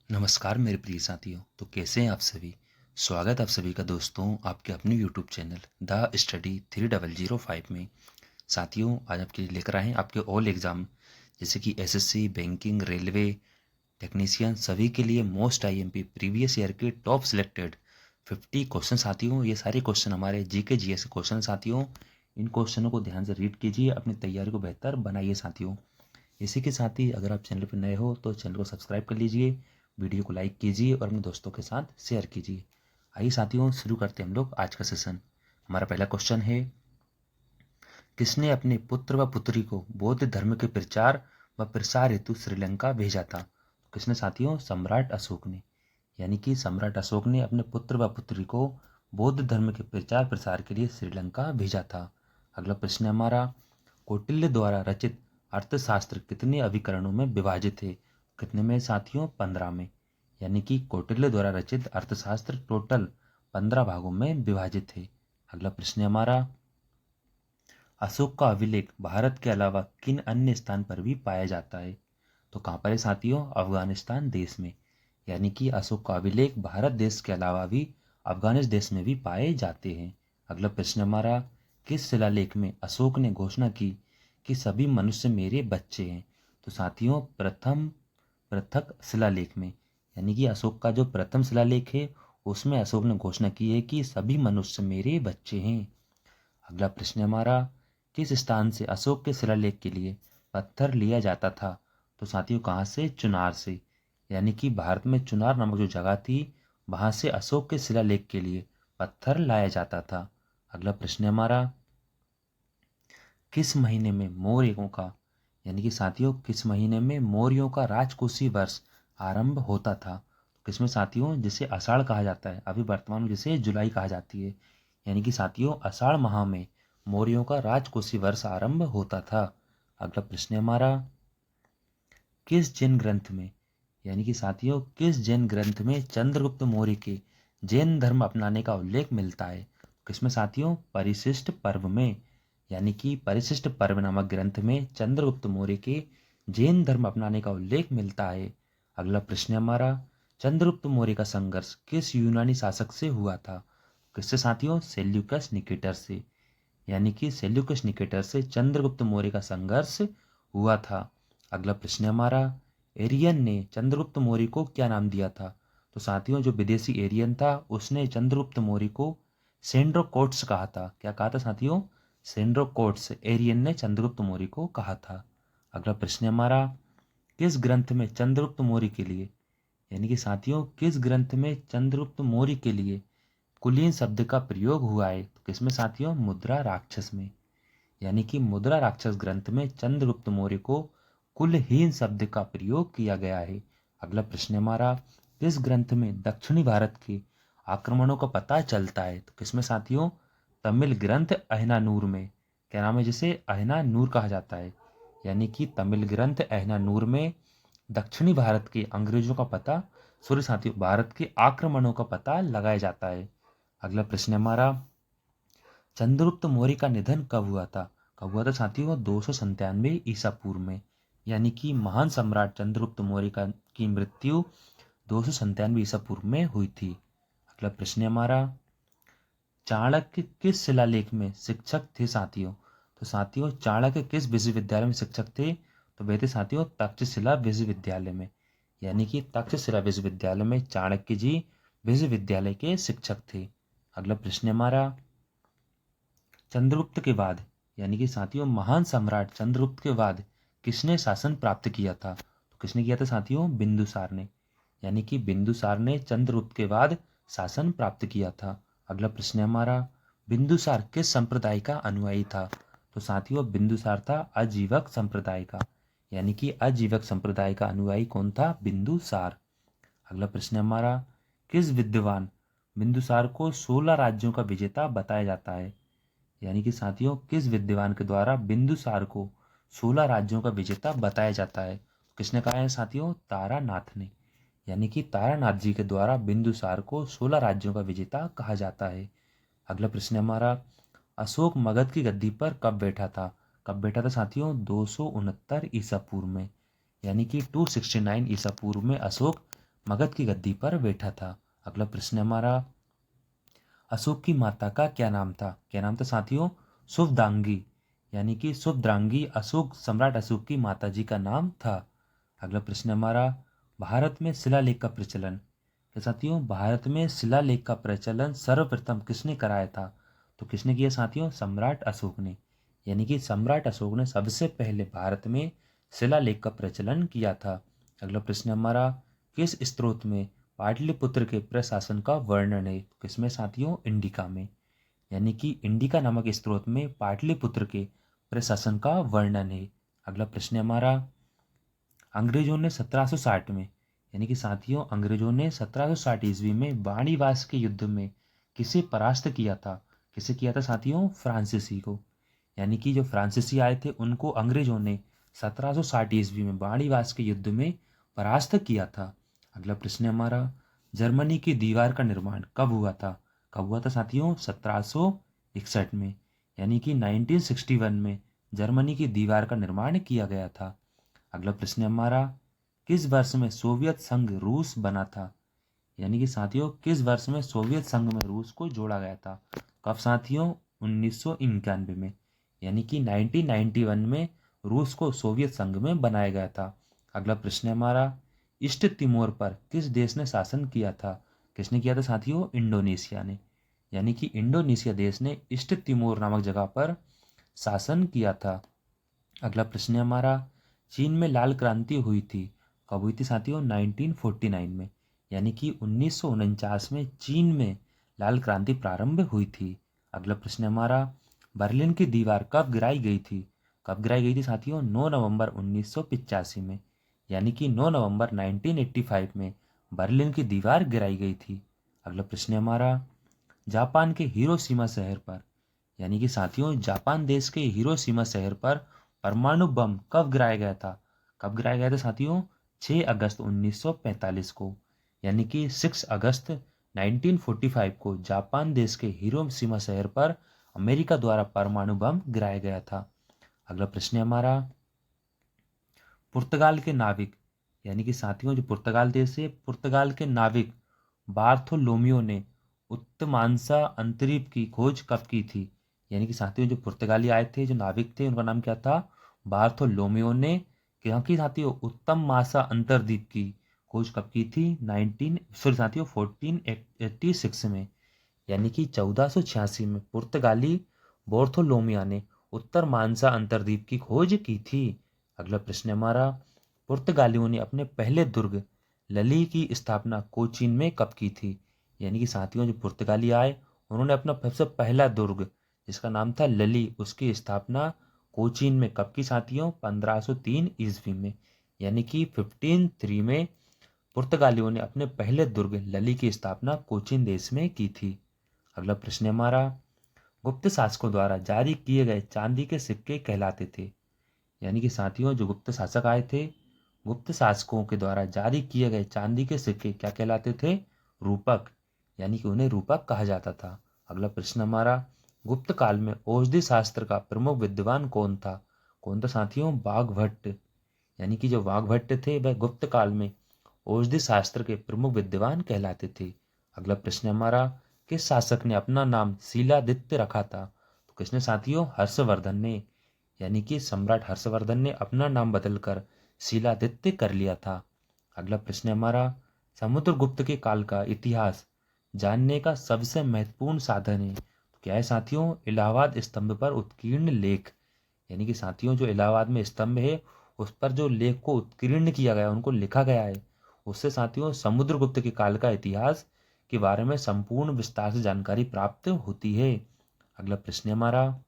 नमस्कार मेरे प्रिय साथियों। तो कैसे हैं आप सभी। स्वागत है आप सभी का दोस्तों आपके अपने यूट्यूब चैनल द स्टडी 3005 में। साथियों आज आपके लिए लेकर आए हैं आपके ऑल एग्ज़ाम जैसे कि एसएससी, बैंकिंग, रेलवे टेक्नीशियन सभी के लिए मोस्ट आईएमपी प्रीवियस ईयर के टॉप सिलेक्टेड 50 क्वेश्चन। साथियों ये सारे क्वेश्चन हमारे जीके जीएस के क्वेश्चन। साथियों इन क्वेश्चनों को ध्यान से रीड कीजिए, अपनी तैयारी को बेहतर बनाइए। साथियों इसी के साथ ही अगर आप चैनल पर नए हो तो चैनल को सब्सक्राइब कर लीजिए, वीडियो को लाइक कीजिए और अपने दोस्तों के साथ शेयर कीजिए। आइए साथियों शुरू करते हैं हम लोग आज का सेशन। हमारा पहला क्वेश्चन है, किसने अपने पुत्र व पुत्री को बौद्ध धर्म के प्रचार व प्रसार हेतु श्रीलंका भेजा था। किसने साथियों, सम्राट अशोक ने। यानी कि सम्राट अशोक ने अपने पुत्र व पुत्री को बौद्ध धर्म के प्रचार प्रसार के लिए श्रीलंका भेजा था। अगला प्रश्न है हमारा, कौटिल्य द्वारा रचित अर्थशास्त्र कितने अभिकरणों में विभाजित है। कितने में साथियों, 15 में। यानी कि कौटिल्य द्वारा रचित अर्थशास्त्र टोटल 15 भागों में विभाजित है। अगला प्रश्न है हमारा, अशोक का अभिलेख भारत के अलावा किन अन्य स्थान पर भी पाया जाता है। तो कहाँ पर है साथियों, अफगानिस्तान देश में। यानी कि अशोक का अभिलेख भारत देश के अलावा भी अफगानिस्तान देश में भी पाए जाते हैं। अगला प्रश्न हमारा, किस शिलालेख में अशोक ने घोषणा की कि सभी मनुष्य मेरे बच्चे हैं। तो साथियों प्रथम पृथक शिलालेख में। यानी कि अशोक का जो प्रथम शिलालेख है उसमें अशोक ने घोषणा की है कि सभी मनुष्य मेरे बच्चे हैं। अगला प्रश्न हमारा, किस स्थान से अशोक के शिलालेख के लिए पत्थर लिया जाता था। तो साथियों कहाँ से, चुनार से। यानी कि भारत में चुनार नामक जो जगह थी वहां से अशोक के शिलालेख के लिए पत्थर लाया जाता था। अगला प्रश्न हमारा, किस महीने में मौर्यों का, यानी कि साथियों किस महीने में मौर्यों का राजकोषीय वर्ष आरंभ होता था। किसमें साथियों, जिसे आषाढ़ कहा जाता है, अभी वर्तमान में जिसे जुलाई कहा जाती है। यानी कि साथियों आषाढ़ माह में मौर्यों का राजकोषीय वर्ष आरंभ होता था। अगला प्रश्न है हमारा, किस जैन ग्रंथ में, यानी कि साथियों किस जैन ग्रंथ में चंद्रगुप्त मौर्य के जैन धर्म अपनाने का उल्लेख मिलता है। किसमें साथियों, परिशिष्ट पर्व में। यानी कि परिशिष्ट पर्व नामक ग्रंथ में चंद्रगुप्त मौर्य के जैन धर्म अपनाने का उल्लेख मिलता है। अगला प्रश्न है हमारा, चंद्रगुप्त मौर्य का संघर्ष किस यूनानी शासक से हुआ था। किससे साथियों, सेल्यूकस निकेटर से। यानी कि सेल्यूकस निकेटर से चंद्रगुप्त मौर्य का संघर्ष हुआ था। अगला प्रश्न है हमारा, एरियन ने चंद्रगुप्त मौर्य को क्या नाम दिया था। तो साथियों जो विदेशी एरियन था उसने चंद्रगुप्त मौर्य को सेंड्रोकोट्स कहा था। क्या कहा था साथियों, सेंड्रोकोट्स एरियन ने चंद्रगुप्त मौर्य को कहा था। अगला प्रश्न है हमारा, किस ग्रंथ में चंद्रगुप्त मौर्य के लिए, यानी कि साथियों किस ग्रंथ में चंद्रगुप्त मौर्य के लिए कुलीन शब्द का प्रयोग हुआ है। तो किसमें साथियों, मुद्रा राक्षस में। यानी कि मुद्रा राक्षस ग्रंथ में चंद्रगुप्त मौर्य को कुलहीन शब्द का प्रयोग किया गया है। अगला प्रश्न है हमारा, किस ग्रंथ में दक्षिणी भारत के आक्रमणों का पता चलता है। तो किसमें साथियों, तमिल ग्रंथ अहनानूर में। क्या नाम है, जिसे अहनानूर कहा जाता है। यानी कि तमिल ग्रंथ अहनानूर में दक्षिणी भारत के अंग्रेजों का पता, सॉरी साथियों भारत के आक्रमणों का पता लगाया जाता है। अगला प्रश्न है हमारा, चंद्रगुप्त मौर्य का निधन कब हुआ था। कब हुआ था साथियों, 297 ईसा पूर्व में। यानी कि महान सम्राट चंद्रगुप्त मौर्य का की मृत्यु 297 ईसा पूर्व में हुई थी। अगला प्रश्न है हमारा, चाणक्य किस शिलालेख में शिक्षक थे साथियों। तो साथियों चाणक्य किस विश्वविद्यालय में शिक्षक थे। तो वे थे साथियों तक्षशिला विश्वविद्यालय में। यानी कि तक्षशिला विश्वविद्यालय में चाणक्य जी विश्वविद्यालय के शिक्षक थे। अगला प्रश्न है हमारा, चंद्रगुप्त के बाद, यानी कि साथियों महान सम्राट चंद्रगुप्त के बाद किसने शासन प्राप्त किया था। तो किसने किया था साथियों, बिंदुसार ने। यानी कि बिंदुसार ने चंद्रगुप्त के बाद शासन प्राप्त किया था। अगला प्रश्न है हमारा, बिंदुसार किस संप्रदाय का अनुयायी था। तो साथियों बिंदुसार था अजीवक संप्रदाय का। यानी कि अजीवक संप्रदाय का अनुयायी कौन था, बिंदुसार। अगला प्रश्न है हमारा, किस विद्वान बिंदुसार को 16 राज्यों का विजेता बताया जाता है। यानी कि साथियों किस विद्वान के द्वारा बिंदुसार को 16 राज्यों का विजेता बताया जाता है। किसने कहा है साथियों, तारानाथ ने। यानी कि तारानाथ जी के द्वारा बिंदुसार को 16 राज्यों का विजेता कहा जाता है। अगला प्रश्न है हमारा, अशोक मगध की गद्दी पर कब बैठा था। कब बैठा था साथियों, 269 ईसा पूर्व में। यानी कि 269 ईसा पूर्व में अशोक मगध की गद्दी पर बैठा था। अगला प्रश्न हमारा, अशोक की माता का क्या नाम था? क्या नाम था साथियों? शुभदांगी, यानी कि शुभद्रांगी अशोक, सम्राट अशोक की माता जी का नाम था। अगला प्रश्न हमारा, भारत में शिलालेख का प्रचलन, तो साथियों भारत में शिलालेख का प्रचलन सर्वप्रथम किसने कराया था? तो किसने किया साथियों? सम्राट अशोक ने, यानी कि सम्राट अशोक ने सबसे पहले भारत में शिलालेख का प्रचलन किया था। अगला प्रश्न हमारा, किस स्त्रोत में पाटलिपुत्र के प्रशासन का वर्णन है? किसमें साथियों? इंडिका में, यानी कि इंडिका नामक स्त्रोत में पाटलिपुत्र के प्रशासन का वर्णन है। अगला प्रश्न हमारा, अंग्रेजों ने 1760 में, यानी कि साथियों अंग्रेजों ने 1760 ईस्वी में बाणीवास के युद्ध में किसे परास्त किया था? किसे किया था साथियों? फ्रांसीसी को, यानी कि जो फ्रांसीसी आए थे उनको अंग्रेजों ने 1760 ईस्वी में बाणीवास के युद्ध में परास्त किया था। अगला प्रश्न हमारा, जर्मनी की दीवार का निर्माण कब हुआ था? कब हुआ था साथियों? 1761 में, यानी कि 1961 में जर्मनी की दीवार का निर्माण किया गया था। अगला प्रश्न हमारा, किस वर्ष में सोवियत संघ रूस बना था? यानी कि साथियों किस वर्ष में सोवियत संघ में रूस को जोड़ा गया था? कब साथियों? 1991 में, यानी कि 1991 में रूस को सोवियत संघ में बनाया गया था। अगला प्रश्न हमारा, ईस्ट तिमोर पर किस देश ने शासन किया था? किसने किया था साथियों? इंडोनेशिया ने, यानी कि इंडोनेशिया देश ने ईस्ट तिमोर नामक जगह पर शासन किया था। अगला प्रश्न है हमारा, चीन में लाल क्रांति हुई थी, कब हुई थी साथियों? 1949 में, यानी कि 1949 में चीन में लाल क्रांति प्रारंभ हुई थी। अगला प्रश्न है हमारा, बर्लिन की दीवार कब गिराई गई थी? कब गिराई गई थी साथियों? 9 नवंबर 1985 में, यानी कि 9 नवंबर 1985 में बर्लिन की दीवार गिराई गई थी। अगला प्रश्न है हमारा, जापान के हिरोशिमा शहर पर, यानी कि साथियों जापान देश के हिरोशिमा शहर पर परमाणु बम कब गिराया गया था? कब गिराया गया था साथियों? 6 अगस्त 1945 को, यानी कि 6 अगस्त 1945 को जापान देश के हिरोशिमा शहर पर अमेरिका द्वारा परमाणु बम गिराया गया था। अगला प्रश्न है हमारा, पुर्तगाल के नाविक, यानी कि साथियों जो पुर्तगाल देश है, पुर्तगाल के नाविक बार्थोलोमियो ने उत्तमांसा अंतरीप की खोज कब की थी? यानी कि साथियों जो पुर्तगाली आए थे, जो नाविक थे, उनका नाम क्या था? बार्थोलोमियो ने, क्या की साथियों? उत्तम मासा अंतरद्वीप की खोज कब की थी? 1486 में, यानी कि 1486 में पुर्तगाली बोर्थोलोमिया ने उत्तर मानसा अंतरद्वीप की खोज की थी। अगला प्रश्न हमारा, पुर्तगालियों ने अपने पहले दुर्ग लली की स्थापना कोचीन में कब की थी? यानी कि साथियों जो पुर्तगाली आए उन्होंने अपना सबसे पहला दुर्ग जिसका नाम था लली, उसकी स्थापना कोचीन में कब की साथियों? 1503 ईस्वी में, यानी कि 1503 में पुर्तगालियों ने अपने पहले दुर्ग लली की स्थापना कोचीन देश में की थी। अगला प्रश्न है हमारा, गुप्त शासकों द्वारा जारी किए गए चांदी के सिक्के कहलाते थे, यानी कि साथियों जो गुप्त शासक आए थे, गुप्त शासकों के द्वारा जारी किए गए चांदी के सिक्के क्या कहलाते थे? रूपक, यानी कि उन्हें रूपक कहा जाता था। अगला प्रश्न हमारा, गुप्त काल में औषधि शास्त्र का प्रमुख विद्वान कौन था? कौन था साथियों? बाघभट्ट, यानी कि जो बाघभट्ट थे वह गुप्त काल में औषधि शास्त्र के प्रमुख विद्वान कहलाते थे। अगला प्रश्न हमारा, किस शासक ने अपना नाम शीलादित्य रखा था? तो किसने साथियों? हर्षवर्धन ने, यानी कि सम्राट हर्षवर्धन ने अपना नाम बदलकर शीलादित्य कर लिया था। अगला प्रश्न हमारा, समुद्रगुप्त के काल का इतिहास जानने का सबसे महत्वपूर्ण साधन है, तो क्या है साथियों? इलाहाबाद स्तंभ पर उत्कीर्ण लेख, यानी कि साथियों जो इलाहाबाद में स्तंभ है उस पर जो लेख को उत्कीर्ण किया गया, उनको लिखा गया है, उससे साथियों समुद्रगुप्त के काल का इतिहास के बारे में संपूर्ण विस्तार से जानकारी प्राप्त होती है। अगला प्रश्न हमारा,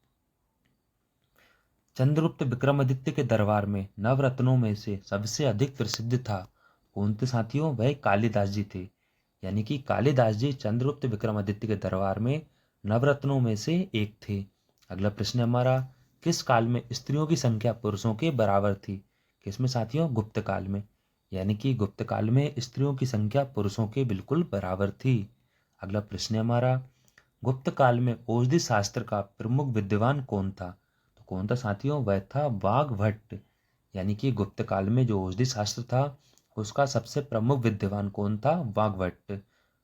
चंद्रगुप्त विक्रमादित्य के दरबार में नवरत्नों में से सबसे अधिक प्रसिद्ध था, कौन थे साथियों? वह कालिदास जी थे, यानी कि कालिदास जी चंद्रगुप्त विक्रमादित्य के दरबार में नवरत्नों में से एक थे। अगला प्रश्न हमारा, किस काल में स्त्रियों की संख्या पुरुषों के बराबर थी? किसमें साथियों? गुप्त काल में, यानी कि गुप्त काल में स्त्रियों की संख्या पुरुषों के बिल्कुल बराबर थी। अगला प्रश्न हमारा, गुप्त काल में औषधि शास्त्र का प्रमुख विद्वान कौन था? तो कौन था साथियों? वह था बाघभट्ट, यानी कि गुप्त काल में जो औषधि शास्त्र था उसका सबसे प्रमुख विद्वान कौन था? वाग्भट।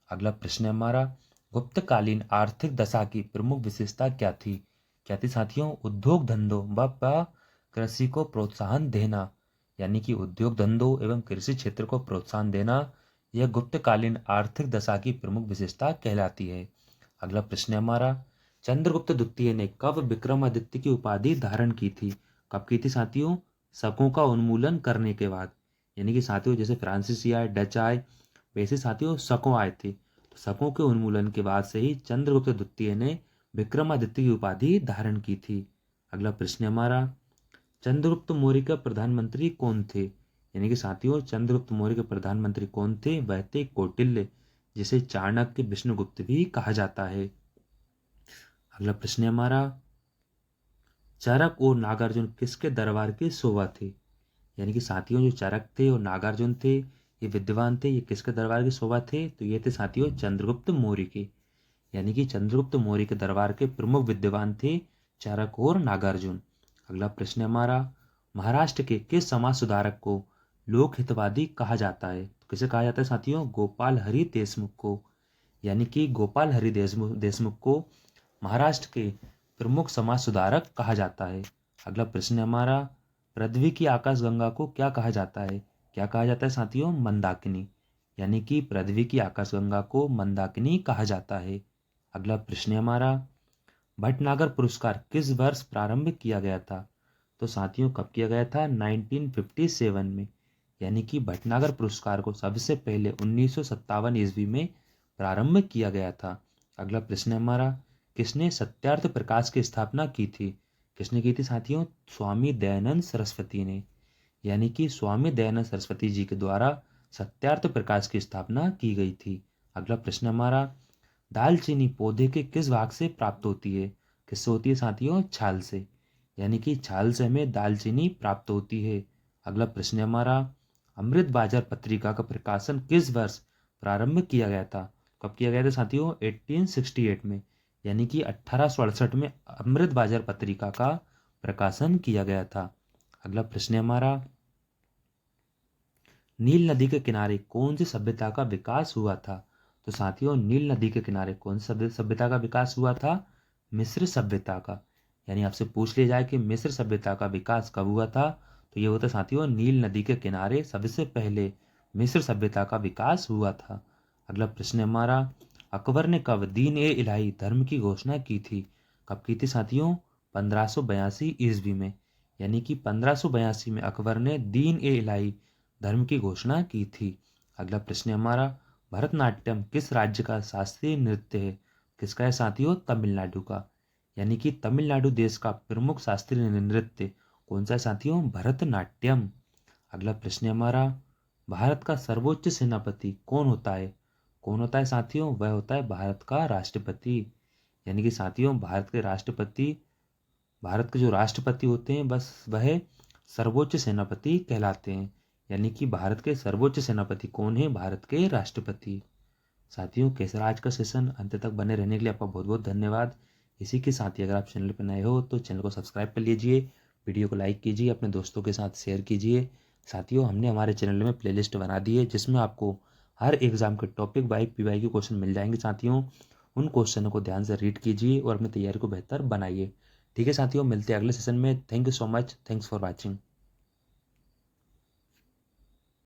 अगला प्रश्न है हमारा, गुप्तकालीन आर्थिक दशा की प्रमुख विशेषता क्या थी? क्या थी साथियों? उद्योग धंधों व कृषि को प्रोत्साहन देना, यानी कि उद्योग धंधों एवं कृषि क्षेत्र को प्रोत्साहन देना, यह गुप्तकालीन आर्थिक दशा की प्रमुख विशेषता कहलाती है। अगला प्रश्न है हमारा, चंद्रगुप्त द्वितीय ने कब विक्रमादित्य की उपाधि धारण की थी? कब की थी साथियों? शकों का उन्मूलन करने के बाद, यानी कि साथियों जैसे फ्रांसीसी आए, डच आए, वैसे साथियों शकों आए थे। तो शकों के उन्मूलन के बाद से ही चंद्रगुप्त द्वितीय ने विक्रमादित्य की उपाधि धारण की थी। अगला प्रश्न है हमारा, चंद्रगुप्त मौर्य के प्रधानमंत्री कौन थे? यानी कि साथियों चंद्रगुप्त मौर्य के प्रधानमंत्री कौन थे? वह थे कौटिल्य, जिसे चाणक्य विष्णुगुप्त भी कहा जाता है। अगला प्रश्न है हमारा, चरक और नागार्जुन किसके दरबार के शोभा थे? यानी कि साथियों जो चरक थे और नागार्जुन थे, ये विद्वान थे, ये किसके दरबार के शोभा थे? तो ये थे साथियों चंद्रगुप्त मौर्य के। यानी कि चंद्रगुप्त मौर्य के दरबार के प्रमुख विद्वान थे चरक और नागार्जुन। अगला प्रश्न है हमारा, महाराष्ट्र के किस समाज सुधारक को लोक हितवादी कहा जाता है? तो किसे कहा जाता है साथियों? गोपाल हरि देशमुख को। यानी कि गोपाल हरि देशमुख को महाराष्ट्र के प्रमुख समाज सुधारक कहा जाता है। अगला प्रश्न है हमारा, पृथ्वी की आकाशगंगा को क्या कहा जाता है? क्या कहा जाता है साथियों? मंदाकिनी। यानी कि पृथ्वी की आकाशगंगा को मंदाकिनी कहा जाता है। अगला प्रश्न है हमारा, भटनागर पुरस्कार किस वर्ष प्रारंभ किया गया था? तो साथियों कब किया गया था? 1957 में। यानी कि भटनागर पुरस्कार को सबसे पहले 1957 ईस्वी में प्रारंभ किया गया था। अगला प्रश्न है हमारा, किसने सत्यार्थ प्रकाश की स्थापना की थी? किसने की थी साथियों? स्वामी दयानंद सरस्वती ने। यानी कि स्वामी दयानंद सरस्वती जी के द्वारा सत्यार्थ प्रकाश की स्थापना की गई थी। अगला प्रश्न हमारा, दालचीनी पौधे के किस भाग से प्राप्त होती है? किससे होती है साथियों? छाल से। यानी कि छाल से हमें दालचीनी प्राप्त होती है। अगला प्रश्न है हमारा, अमृत बाजार पत्रिका का प्रकाशन किस वर्ष प्रारंभ किया गया था? कब किया गया था साथियों? 1868 में। यानी कि 1868 में अमृत बाजार पत्रिका का प्रकाशन किया गया था। अगला प्रश्न है हमारा, नील नदी के किनारे कौन सी सभ्यता का विकास हुआ था? तो साथियों नील नदी के किनारे कौन सी सभ्यता का विकास हुआ था? मिस्र सभ्यता का। यानी आपसे पूछ लिया जाए कि मिस्र सभ्यता का विकास कब हुआ था, तो ये होता साथियों नील नदी के किनारे सबसे पहले मिस्र सभ्यता का विकास हुआ था। अगला प्रश्न है हमारा, अकबर ने कब दीन ए इलाही धर्म की घोषणा की थी? कब की थी साथियों? 1582 ईस्वी में। यानी कि 1582 में अकबर ने दीन ए इलाही धर्म की घोषणा की थी। अगला प्रश्न है हमारा, भरतनाट्यम किस राज्य का शास्त्रीय नृत्य है? किसका है साथियों? तमिलनाडु का। यानी कि तमिलनाडु देश का प्रमुख शास्त्रीय नृत्य कौन सा है साथियों? भरतनाट्यम। अगला प्रश्न है हमारा, भारत का सर्वोच्च सेनापति कौन होता है? कौन होता है साथियों? वह होता है भारत का राष्ट्रपति। यानी कि साथियों भारत के जो राष्ट्रपति होते हैं बस वह सर्वोच्च सेनापति कहलाते हैं। यानी कि भारत के सर्वोच्च सेनापति कौन है? भारत के राष्ट्रपति। साथियों कैसा रहा आज का सेशन? अंत तक बने रहने के लिए आपका बहुत बहुत धन्यवाद। इसी के साथ ही अगर आप चैनल पर नए हो तो चैनल को सब्सक्राइब कर लीजिए, वीडियो को लाइक कीजिए, अपने दोस्तों के साथ शेयर कीजिए। साथियों हमने हमारे चैनल में प्लेलिस्ट बना दी है जिसमें आपको हर एग्जाम के टॉपिक वाइज पीवाई के क्वेश्चन मिल जाएंगे। साथियों उन क्वेश्चनों को ध्यान से रीड कीजिए और अपनी तैयारी को बेहतर बनाइए। ठीक है साथियों, मिलते हैं अगले सेशन में। Thank you so much, thanks for watching.